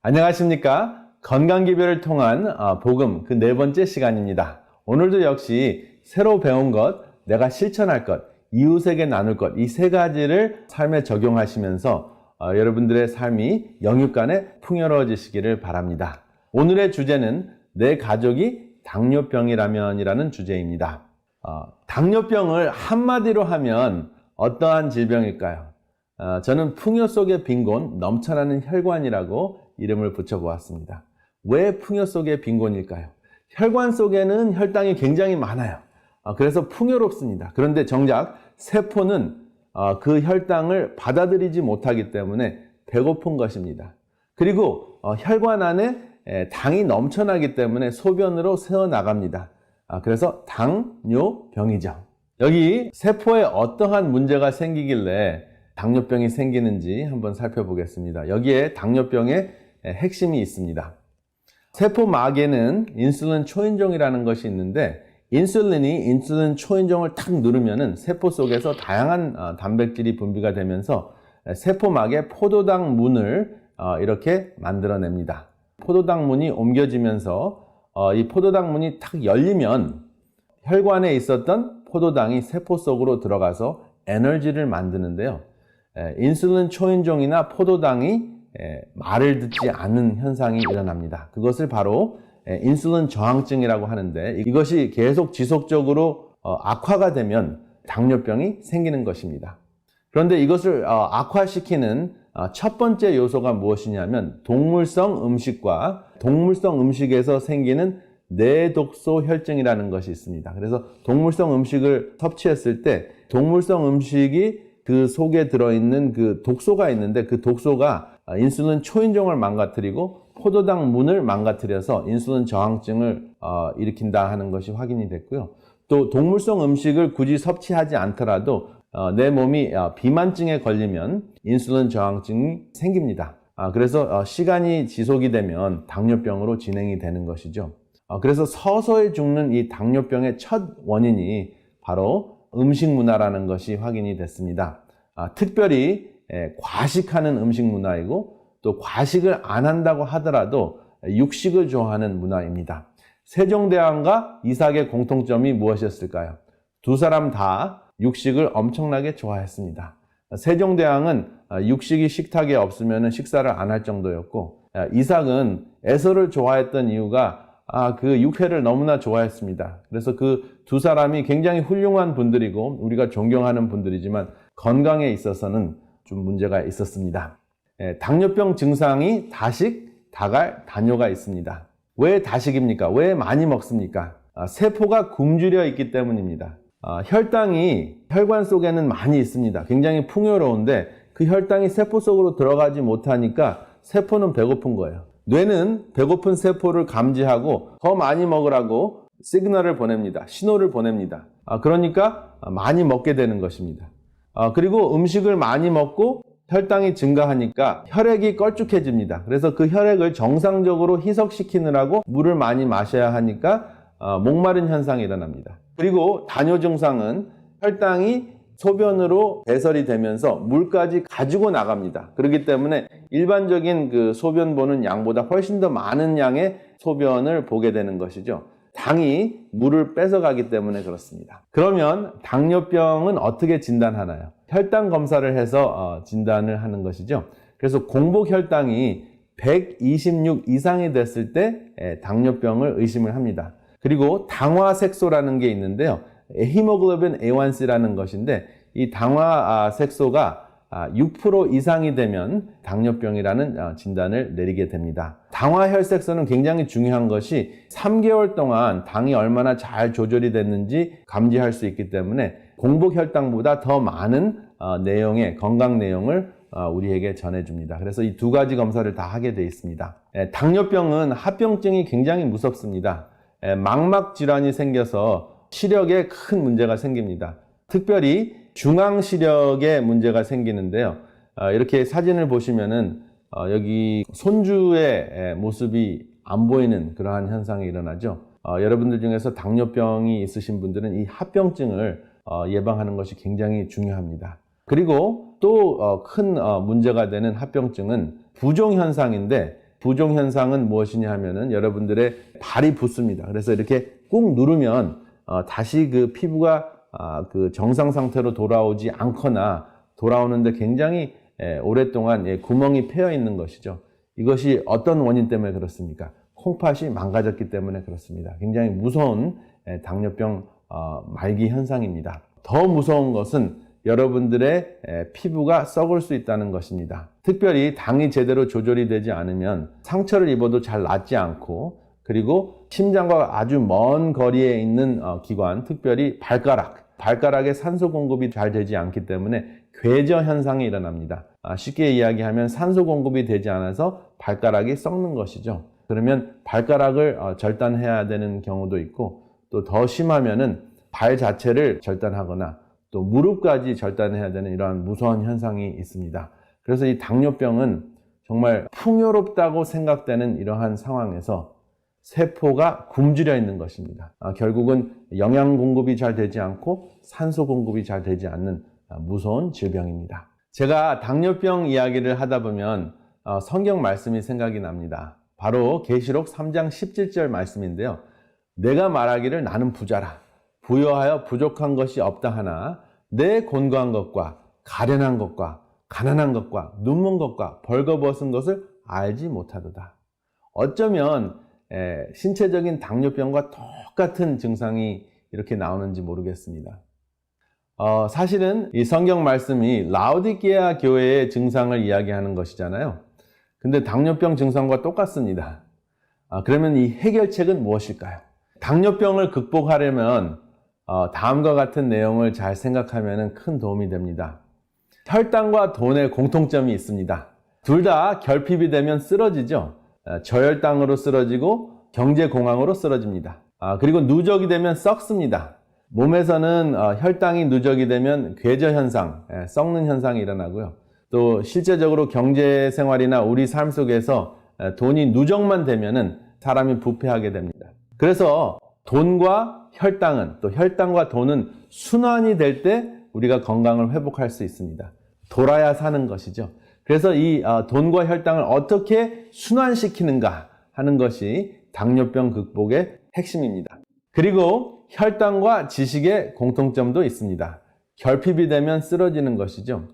안녕하십니까? 건강기별을 통한 복음 그 네 번째 시간입니다. 오늘도 역시 새로 배운 것, 내가 실천할 것, 이웃에게 나눌 것, 이 세 가지를 삶에 적용하시면서 여러분들의 삶이 영육간에 풍요로워지시기를 바랍니다. 오늘의 주제는 내 가족이 당뇨병이라면이라는 주제입니다. 당뇨병을 한마디로 하면 어떠한 질병일까요? 저는 풍요 속의 빈곤, 넘쳐나는 혈관이라고 이름을 붙여보았습니다. 왜 풍요 속의 빈곤일까요? 혈관 속에는 혈당이 굉장히 많아요. 그래서 풍요롭습니다. 그런데 정작 세포는 그 혈당을 받아들이지 못하기 때문에 배고픈 것입니다. 그리고 혈관 안에 당이 넘쳐나기 때문에 소변으로 새어나갑니다. 그래서 당뇨병이죠. 여기 세포에 어떠한 문제가 생기길래 당뇨병이 생기는지 한번 살펴보겠습니다. 여기에 당뇨병의 핵심이 있습니다. 세포막에는 인슐린 초인종이라는 것이 있는데 인슐린이 인슐린 초인종을 탁 누르면은 세포 속에서 다양한 단백질이 분비가 되면서 세포막에 포도당 문을 이렇게 만들어냅니다. 포도당 문이 옮겨지면서 이 포도당 문이 탁 열리면 혈관에 있었던 포도당이 세포 속으로 들어가서 에너지를 만드는데요. 인슐린 초인종이나 포도당이 말을 듣지 않는 현상이 일어납니다. 그것을 바로 인슐린 저항증이라고 하는데 이것이 계속 지속적으로 악화가 되면 당뇨병이 생기는 것입니다. 그런데 이것을 악화시키는 첫 번째 요소가 무엇이냐면 동물성 음식과 동물성 음식에서 생기는 내독소 혈증이라는 것이 있습니다. 그래서 동물성 음식을 섭취했을 때 동물성 음식이 그 속에 들어있는 그 독소가 있는데 그 독소가 인슐린 초인종을 망가뜨리고 포도당 문을 망가뜨려서 인슐린 저항증을 일으킨다 하는 것이 확인이 됐고요. 또 동물성 음식을 굳이 섭취하지 않더라도 내 몸이 비만증에 걸리면 인슐린 저항증이 생깁니다. 그래서 시간이 지속이 되면 당뇨병으로 진행이 되는 것이죠. 그래서 서서히 죽는 이 당뇨병의 첫 원인이 바로 음식 문화라는 것이 확인이 됐습니다. 특별히 과식하는 음식 문화이고 또 과식을 안 한다고 하더라도 육식을 좋아하는 문화입니다. 세종대왕과 이삭의 공통점이 무엇이었을까요? 두 사람 다 육식을 엄청나게 좋아했습니다. 세종대왕은 육식이 식탁에 없으면 식사를 안 할 정도였고 이삭은 에서를 좋아했던 이유가 그 육회를 너무나 좋아했습니다. 그래서 그 두 사람이 굉장히 훌륭한 분들이고 우리가 존경하는 분들이지만 건강에 있어서는 좀 문제가 있었습니다. 당뇨병 증상이 다식, 다갈, 다뇨가 있습니다. 왜 다식입니까? 왜 많이 먹습니까? 세포가 굶주려 있기 때문입니다. 혈당이 혈관 속에는 많이 있습니다. 굉장히 풍요로운데 그 혈당이 세포 속으로 들어가지 못하니까 세포는 배고픈 거예요. 뇌는 배고픈 세포를 감지하고 더 많이 먹으라고 시그널을 보냅니다. 신호를 보냅니다. 그러니까 많이 먹게 되는 것입니다. 그리고 음식을 많이 먹고 혈당이 증가하니까 혈액이 걸쭉해집니다. 그래서 그 혈액을 정상적으로 희석시키느라고 물을 많이 마셔야 하니까 목마른 현상이 일어납니다. 그리고 다뇨 증상은 혈당이 소변으로 배설이 되면서 물까지 가지고 나갑니다. 그렇기 때문에 일반적인 그 소변 보는 양보다 훨씬 더 많은 양의 소변을 보게 되는 것이죠. 당이 물을 뺏어가기 때문에 그렇습니다. 그러면 당뇨병은 어떻게 진단하나요? 혈당 검사를 해서 진단을 하는 것이죠. 그래서 공복 혈당이 126 이상이 됐을 때 당뇨병을 의심을 합니다. 그리고 당화색소라는 게 있는데요. 히모글로빈 A1C라는 것인데 이 당화색소가 6% 이상이 되면 당뇨병이라는 진단을 내리게 됩니다. 당화혈색소는 굉장히 중요한 것이 3개월 동안 당이 얼마나 잘 조절이 됐는지 감지할 수 있기 때문에 공복 혈당보다 더 많은 내용의 건강 내용을 우리에게 전해줍니다. 그래서 이 두 가지 검사를 다 하게 되어 있습니다. 당뇨병은 합병증이 굉장히 무섭습니다. 망막 질환이 생겨서 시력에 큰 문제가 생깁니다. 특별히 중앙시력에 문제가 생기는데요. 이렇게 사진을 보시면은 여기 손주의 모습이 안 보이는 그러한 현상이 일어나죠. 여러분들 중에서 당뇨병이 있으신 분들은 이 합병증을 예방하는 것이 굉장히 중요합니다. 그리고 또 큰 문제가 되는 합병증은 부종현상인데 부종 현상은 무엇이냐 하면은 여러분들의 발이 붓습니다. 그래서 이렇게 꾹 누르면 다시 그 피부가 그 정상 상태로 돌아오지 않거나 돌아오는데 굉장히 오랫동안 구멍이 패여 있는 것이죠. 이것이 어떤 원인 때문에 그렇습니까? 콩팥이 망가졌기 때문에 그렇습니다. 굉장히 무서운 당뇨병 말기 현상입니다. 더 무서운 것은 여러분들의 피부가 썩을 수 있다는 것입니다. 특별히 당이 제대로 조절이 되지 않으면 상처를 입어도 잘 낫지 않고, 그리고 심장과 아주 먼 거리에 있는 기관, 특별히 발가락에 산소 공급이 잘 되지 않기 때문에 궤저 현상이 일어납니다. 쉽게 이야기하면 산소 공급이 되지 않아서 발가락이 썩는 것이죠. 그러면 발가락을 절단해야 되는 경우도 있고, 또 더 심하면은 발 자체를 절단하거나 또 무릎까지 절단해야 되는 이러한 무서운 현상이 있습니다. 그래서 이 당뇨병은 정말 풍요롭다고 생각되는 이러한 상황에서 세포가 굶주려 있는 것입니다. 결국은 영양 공급이 잘 되지 않고 산소 공급이 잘 되지 않는 무서운 질병입니다. 제가 당뇨병 이야기를 하다 보면 성경 말씀이 생각이 납니다. 바로 계시록 3장 17절 말씀인데요. 내가 말하기를 나는 부자라. 부여하여 부족한 것이 없다 하나 내 곤고한 것과 가련한 것과 가난한 것과 눈먼 것과 벌거벗은 것을 알지 못하도다. 어쩌면 신체적인 당뇨병과 똑같은 증상이 이렇게 나오는지 모르겠습니다. 사실은 이 성경 말씀이 라오디게아 교회의 증상을 이야기하는 것이잖아요. 근데 당뇨병 증상과 똑같습니다. 그러면 이 해결책은 무엇일까요? 당뇨병을 극복하려면 다음과 같은 내용을 잘 생각하면 큰 도움이 됩니다. 혈당과 돈의 공통점이 있습니다. 둘 다 결핍이 되면 쓰러지죠. 저혈당으로 쓰러지고 경제공황으로 쓰러집니다. 그리고 누적이 되면 썩습니다. 몸에서는 혈당이 누적이 되면 궤저 현상, 썩는 현상이 일어나고요. 또 실제적으로 경제생활이나 우리 삶 속에서 돈이 누적만 되면은 사람이 부패하게 됩니다. 그래서 돈과 혈당은, 또 혈당과 돈은 순환이 될 때 우리가 건강을 회복할 수 있습니다. 돌아야 사는 것이죠. 그래서 이 돈과 혈당을 어떻게 순환시키는가 하는 것이 당뇨병 극복의 핵심입니다. 그리고 혈당과 지식의 공통점도 있습니다. 결핍이 되면 쓰러지는 것이죠.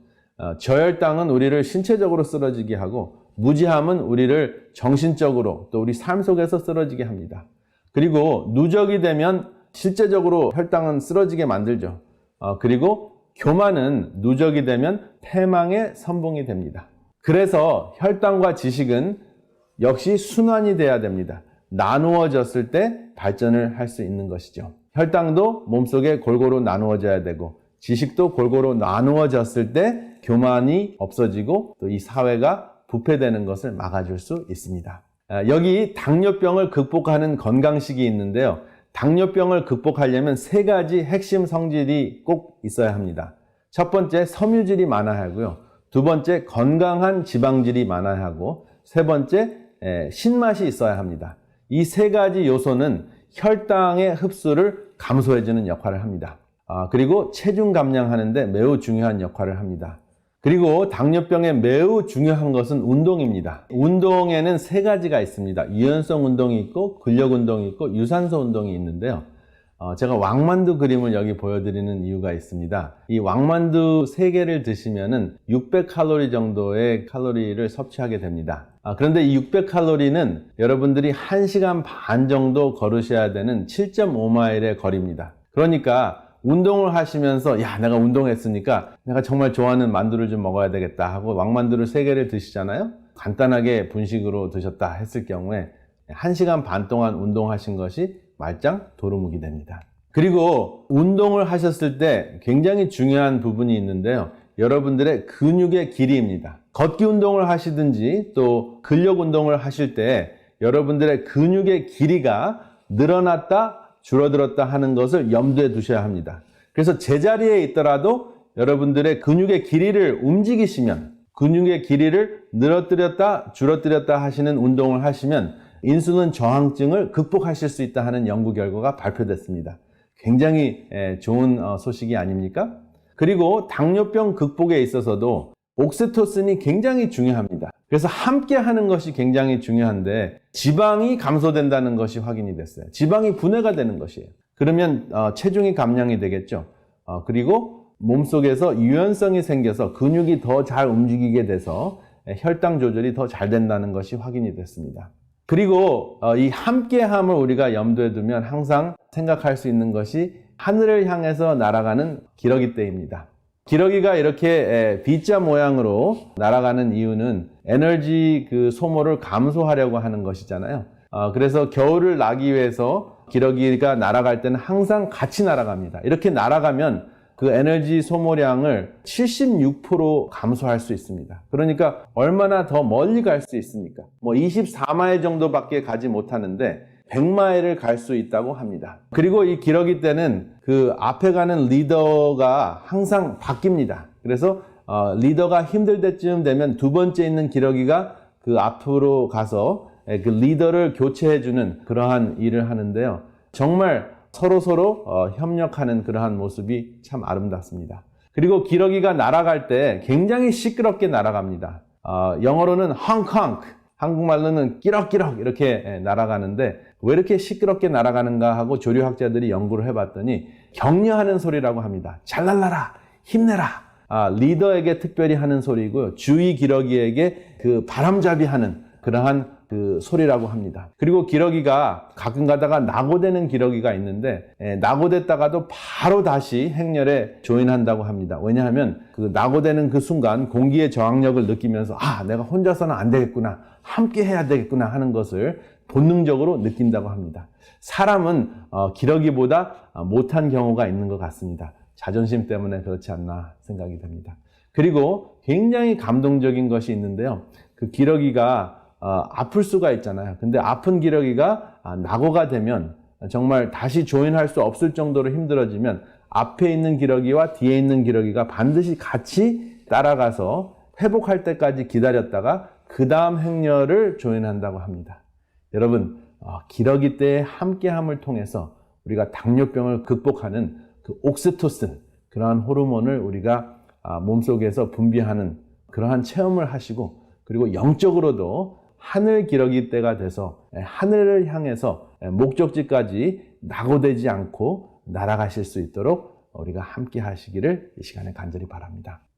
저혈당은 우리를 신체적으로 쓰러지게 하고, 무지함은 우리를 정신적으로 또 우리 삶 속에서 쓰러지게 합니다. 그리고 누적이 되면 실제적으로 혈당은 쓰러지게 만들죠. 그리고 교만은 누적이 되면 패망의 선봉이 됩니다. 그래서 혈당과 지식은 역시 순환이 돼야 됩니다. 나누어졌을 때 발전을 할 수 있는 것이죠. 혈당도 몸속에 골고루 나누어져야 되고, 지식도 골고루 나누어졌을 때 교만이 없어지고 또 이 사회가 부패되는 것을 막아줄 수 있습니다. 여기 당뇨병을 극복하는 건강식이 있는데요. 당뇨병을 극복하려면 3가지 핵심 성질이 꼭 있어야 합니다. 첫 번째, 섬유질이 많아야 하고요. 두 번째, 건강한 지방질이 많아야 하고, 세 번째, 신맛이 있어야 합니다. 이 3가지 요소는 혈당의 흡수를 감소해주는 역할을 합니다. 그리고 체중 감량하는데 매우 중요한 역할을 합니다. 그리고 당뇨병에 매우 중요한 것은 운동입니다. 운동에는 3가지가 있습니다. 유연성 운동이 있고, 근력 운동이 있고, 유산소 운동이 있는데요. 제가 왕만두 그림을 여기 보여드리는 이유가 있습니다. 이 왕만두 3개를 드시면은 600칼로리 정도의 칼로리를 섭취하게 됩니다. 그런데 이 600칼로리는 여러분들이 1시간 반 정도 걸으셔야 되는 7.5마일의 거리입니다. 그러니까 운동을 하시면서 야, 내가 운동했으니까 내가 정말 좋아하는 만두를 좀 먹어야 되겠다 하고 왕만두를 3개를 드시잖아요. 간단하게 분식으로 드셨다 했을 경우에 1시간 반 동안 운동하신 것이 말짱 도루묵이 됩니다. 그리고 운동을 하셨을 때 굉장히 중요한 부분이 있는데요. 여러분들의 근육의 길이입니다. 걷기 운동을 하시든지 또 근력 운동을 하실 때 여러분들의 근육의 길이가 늘어났다 줄어들었다 하는 것을 염두에 두셔야 합니다. 그래서 제자리에 있더라도 여러분들의 근육의 길이를 움직이시면, 근육의 길이를 늘어뜨렸다 줄어뜨렸다 하시는 운동을 하시면 인슐린 저항증을 극복하실 수 있다 하는 연구 결과가 발표됐습니다. 굉장히 좋은 소식이 아닙니까? 그리고 당뇨병 극복에 있어서도 옥시토신이 굉장히 중요합니다. 그래서 함께 하는 것이 굉장히 중요한데 지방이 감소된다는 것이 확인이 됐어요. 지방이 분해가 되는 것이에요. 그러면 체중이 감량이 되겠죠. 그리고 몸속에서 유연성이 생겨서 근육이 더 잘 움직이게 돼서 혈당 조절이 더 잘 된다는 것이 확인이 됐습니다. 그리고 이 함께함을 우리가 염두에 두면 항상 생각할 수 있는 것이 하늘을 향해서 날아가는 기러기 떼입니다. 기러기가 이렇게 B자 모양으로 날아가는 이유는 에너지 소모를 감소하려고 하는 것이잖아요. 그래서 겨울을 나기 위해서 기러기가 날아갈 때는 항상 같이 날아갑니다. 이렇게 날아가면 그 에너지 소모량을 76% 감소할 수 있습니다. 그러니까 얼마나 더 멀리 갈 수 있습니까? 24마일 정도밖에 가지 못하는데 100마일을 갈 수 있다고 합니다. 그리고 이 기러기 때는 그 앞에 가는 리더가 항상 바뀝니다. 그래서 리더가 힘들 때쯤 되면 두 번째 있는 기러기가 그 앞으로 가서 그 리더를 교체해주는 그러한 일을 하는데요. 정말 서로 협력하는 그러한 모습이 참 아름답습니다. 그리고 기러기가 날아갈 때 굉장히 시끄럽게 날아갑니다. 영어로는 헝컹, 한국말로는 끼럭끼럭 이렇게 날아가는데 왜 이렇게 시끄럽게 날아가는가 하고 조류학자들이 연구를 해봤더니 격려하는 소리라고 합니다. 잘 날라라, 힘내라. 리더에게 특별히 하는 소리고요. 주위 기러기에게 그 바람잡이 하는 그러한 그 소리라고 합니다. 그리고 기러기가 가끔 가다가 낙오되는 기러기가 있는데 낙오됐다가도 바로 다시 행렬에 조인한다고 합니다. 왜냐하면 그 낙오되는 그 순간 공기의 저항력을 느끼면서 내가 혼자서는 안 되겠구나, 함께 해야 되겠구나 하는 것을 본능적으로 느낀다고 합니다. 사람은 기러기보다 못한 경우가 있는 것 같습니다. 자존심 때문에 그렇지 않나 생각이 됩니다. 그리고 굉장히 감동적인 것이 있는데요. 그 기러기가 아플 수가 있잖아요. 근데 아픈 기러기가 낙오가 되면 정말 다시 조인할 수 없을 정도로 힘들어지면 앞에 있는 기러기와 뒤에 있는 기러기가 반드시 같이 따라가서 회복할 때까지 기다렸다가 그 다음 행렬을 조인한다고 합니다. 여러분, 기러기 때의 함께함을 통해서 우리가 당뇨병을 극복하는 그 옥시토신, 그러한 호르몬을 우리가 몸속에서 분비하는 그러한 체험을 하시고, 그리고 영적으로도 하늘 기러기 때가 돼서 하늘을 향해서 목적지까지 낙오되지 않고 날아가실 수 있도록 우리가 함께 하시기를 이 시간에 간절히 바랍니다.